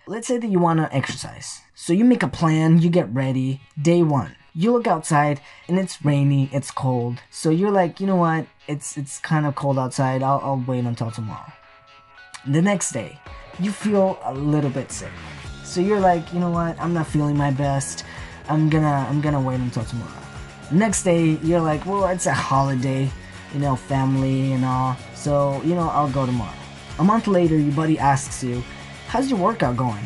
Let's say that you want to exercise. So you make a plan, you get ready. Day 1. You look outside and it's rainy, it's cold. So you're like, you know what? It's kind of cold outside. I'll wait until tomorrow. The next day, you feel a little bit sick. So you're like, you know what? I'm not feeling my best. I'm gonna wait until tomorrow. Next day, you're like, well, it's a holiday, family and all. So, I'll go tomorrow. A month later, your buddy asks you, how's your workout going?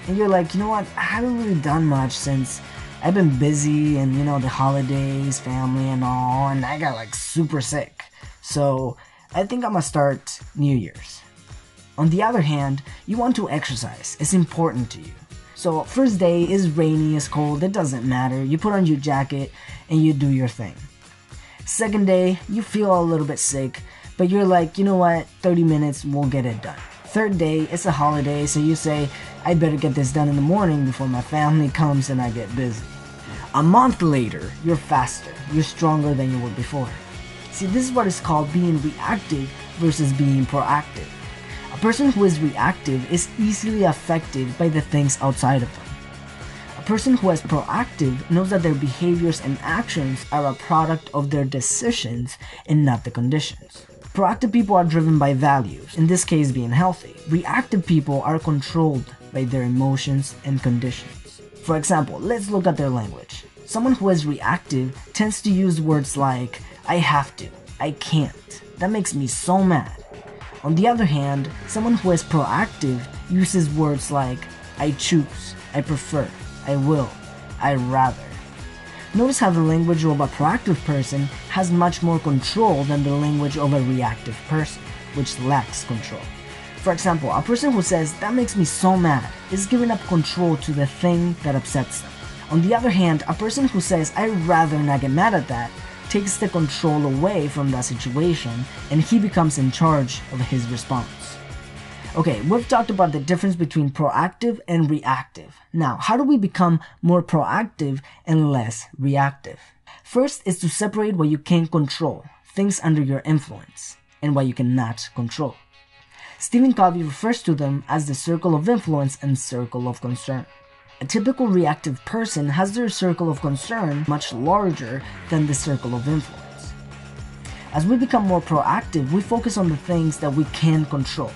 And you're like, you know what? I haven't really done much since I've been busy and, the holidays, family and all, and I got like super sick. So I think I'm gonna start New Year's. On the other hand, you want to exercise. It's important to you. So first day is rainy, it's cold, it doesn't matter. You put on your jacket and you do your thing. Second day, you feel a little bit sick, but you're like, you know what? 30 minutes, we'll get it done. Third day, it's a holiday, so you say, I better get this done in the morning before my family comes and I get busy. A month later, you're faster, you're stronger than you were before. See, this is what is called being reactive versus being proactive. A person who is reactive is easily affected by the things outside of them. A person who is proactive knows that their behaviors and actions are a product of their decisions and not the conditions. Proactive people are driven by values, in this case being healthy. Reactive people are controlled by their emotions and conditions. For example, let's look at their language. Someone who is reactive tends to use words like, I have to, I can't. That makes me so mad. On the other hand, someone who is proactive uses words like, I choose, I prefer, I will, I rather. Notice how the language of a proactive person has much more control than the language of a reactive person, which lacks control. For example, a person who says, that makes me so mad, is giving up control to the thing that upsets them. On the other hand, a person who says, I'd rather not get mad at that, takes the control away from that situation and he becomes in charge of his response. Okay, we've talked about the difference between proactive and reactive. Now, how do we become more proactive and less reactive? First is to separate what you can control, things under your influence, and what you cannot control. Stephen Covey refers to them as the circle of influence and circle of concern. A typical reactive person has their circle of concern much larger than the circle of influence. As we become more proactive, we focus on the things that we can control,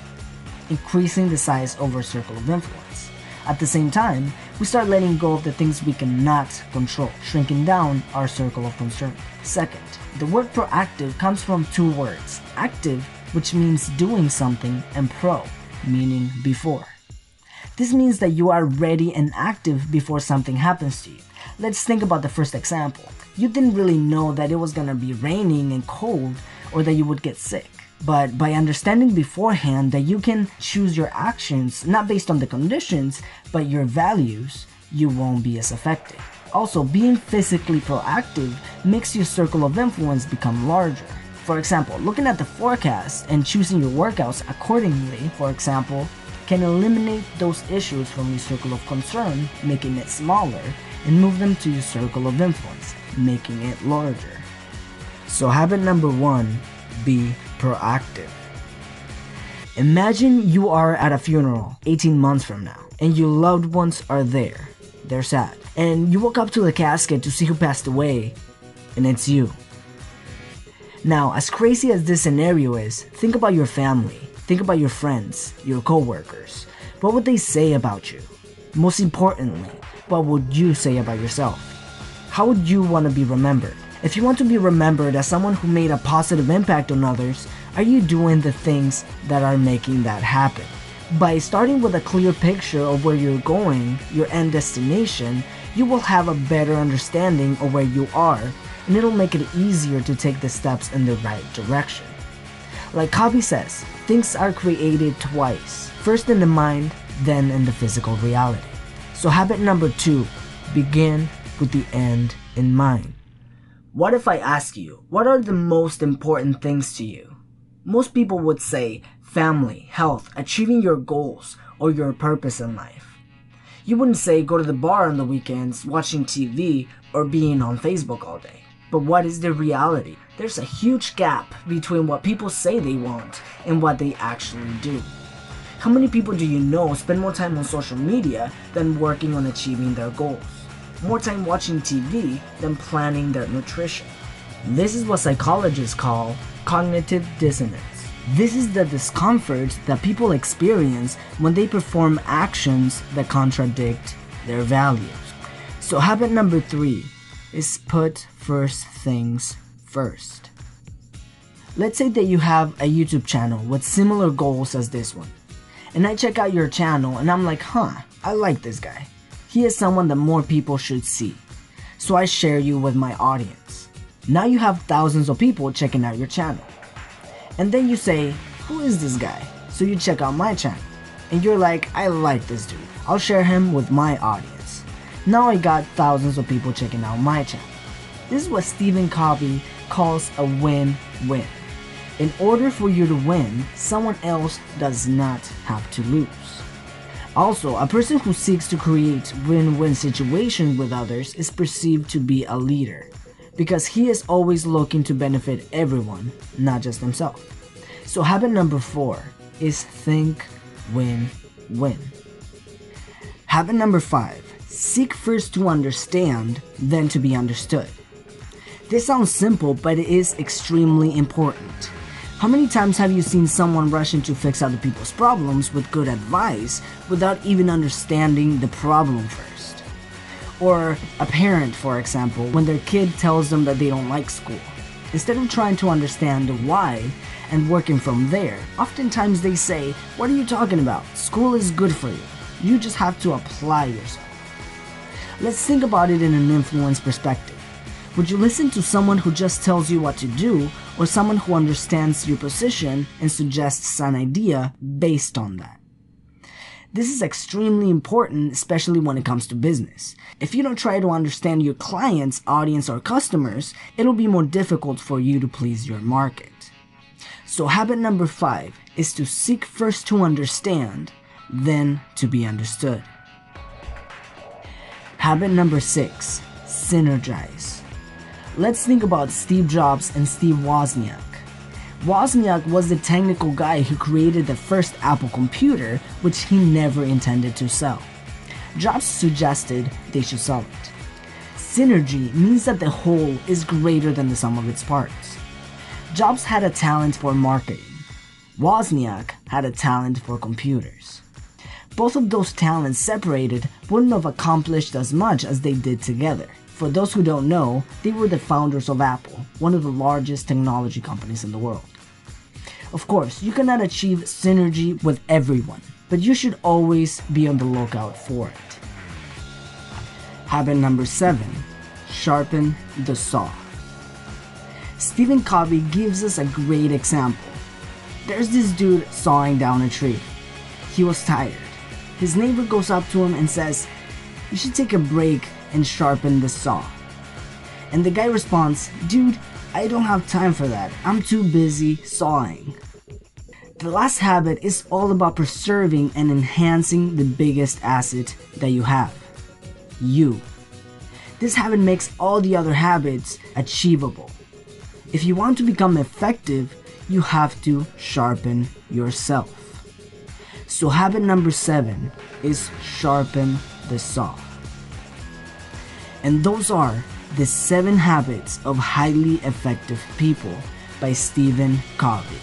increasing the size of our circle of influence. At the same time, we start letting go of the things we cannot control, shrinking down our circle of concern. Second, the word proactive comes from two words, active, which means doing something, and pro, meaning before. This means that you are ready and active before something happens to you. Let's think about the first example. You didn't really know that it was gonna be raining and cold or that you would get sick. But by understanding beforehand that you can choose your actions not based on the conditions, but your values, you won't be as affected. Also, being physically proactive makes your circle of influence become larger. For example, looking at the forecast and choosing your workouts accordingly, for example, can eliminate those issues from your circle of concern, making it smaller, and move them to your circle of influence, making it larger. So habit number 1, be proactive. Imagine you are at a funeral 18 months from now, and your loved ones are there. They're sad. And you walk up to the casket to see who passed away, and it's you. Now, as crazy as this scenario is, think about your family, think about your friends, your coworkers. What would they say about you? Most importantly, what would you say about yourself? How would you want to be remembered? If you want to be remembered as someone who made a positive impact on others, are you doing the things that are making that happen? By starting with a clear picture of where you're going, your end destination, you will have a better understanding of where you are, and it'll make it easier to take the steps in the right direction. Like Covey says, things are created twice, first in the mind, then in the physical reality. So habit number 2, begin with the end in mind. What if I ask you, what are the most important things to you? Most people would say family, health, achieving your goals, or your purpose in life. You wouldn't say go to the bar on the weekends, watching TV, or being on Facebook all day. But what is the reality? There's a huge gap between what people say they want and what they actually do. How many people do you know spend more time on social media than working on achieving their goals? More time watching TV than planning their nutrition? This is what psychologists call cognitive dissonance. This is the discomfort that people experience when they perform actions that contradict their values. So habit number 3 is put first things first. Let's say that you have a YouTube channel with similar goals as this one. And I check out your channel and I'm like, I like this guy. He is someone that more people should see. So I share you with my audience. Now you have thousands of people checking out your channel. And then you say, who is this guy? So you check out my channel. And you're like, I like this dude. I'll share him with my audience. Now I got thousands of people checking out my channel. This is what Stephen Covey calls a win-win. In order for you to win, someone else does not have to lose. Also, a person who seeks to create win-win situations with others is perceived to be a leader, because he is always looking to benefit everyone, not just himself. So habit number 4 is think win-win. Habit number 5, seek first to understand, then to be understood. This sounds simple, but it is extremely important. How many times have you seen someone rushing to fix other people's problems with good advice without even understanding the problem first? Or a parent, for example, when their kid tells them that they don't like school. Instead of trying to understand why and working from there, oftentimes they say, what are you talking about? School is good for you. You just have to apply yourself. Let's think about it in an influence perspective. Would you listen to someone who just tells you what to do, or someone who understands your position and suggests an idea based on that? This is extremely important, especially when it comes to business. If you don't try to understand your clients, audience, or customers, it'll be more difficult for you to please your market. So habit number 5 is to seek first to understand, then to be understood. Habit number 6, synergize. Let's think about Steve Jobs and Steve Wozniak. Wozniak was the technical guy who created the first Apple computer, which he never intended to sell. Jobs suggested they should sell it. Synergy means that the whole is greater than the sum of its parts. Jobs had a talent for marketing. Wozniak had a talent for computers. Both of those talents separated wouldn't have accomplished as much as they did together. For those who don't know, they were the founders of Apple, one of the largest technology companies in the world. Of course, you cannot achieve synergy with everyone, but you should always be on the lookout for it. Habit number 7, sharpen the saw. Stephen Covey gives us a great example. There's this dude sawing down a tree. He was tired. His neighbor goes up to him and says, "You should take a break and sharpen the saw." And the guy responds, "Dude, I don't have time for that. I'm too busy sawing." The last habit is all about preserving and enhancing the biggest asset that you have, you. This habit makes all the other habits achievable. If you want to become effective, you have to sharpen yourself. So habit number 7 is sharpen the saw. And those are the 7 habits of highly effective people by Stephen Covey.